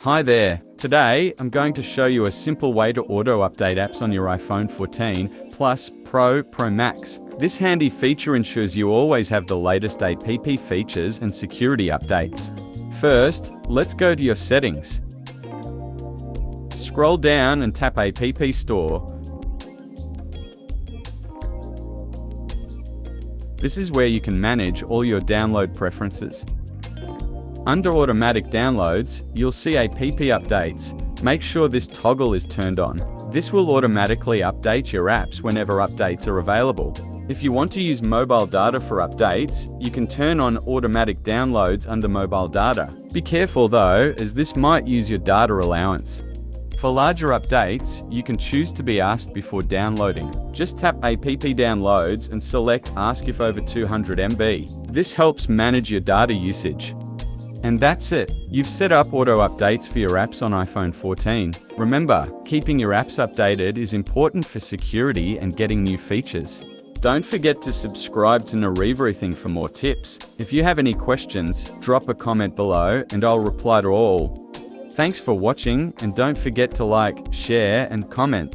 Hi there. Today, I'm going to show you a simple way to auto-update apps on your iPhone 14 Plus, Pro Max. This handy feature ensures you always have the latest app features and security updates. First, let's go to your settings. Scroll down and tap App Store. This is where you can manage all your download preferences. Under Automatic Downloads, you'll see App Updates. Make sure this toggle is turned on. This will automatically update your apps whenever updates are available. If you want to use mobile data for updates, you can turn on Automatic Downloads under Mobile Data. Be careful though, as this might use your data allowance. For larger updates, you can choose to be asked before downloading. Just tap App Downloads and select Ask if over 200 MB. This helps manage your data usage. And that's it. You've set up auto updates for your apps on iPhone 14. Remember, keeping your apps updated is important for security and getting new features. Don't forget to subscribe to Know Everything for more tips. If you have any questions, drop a comment below and I'll reply to all. Thanks for watching, and don't forget to like, share and comment.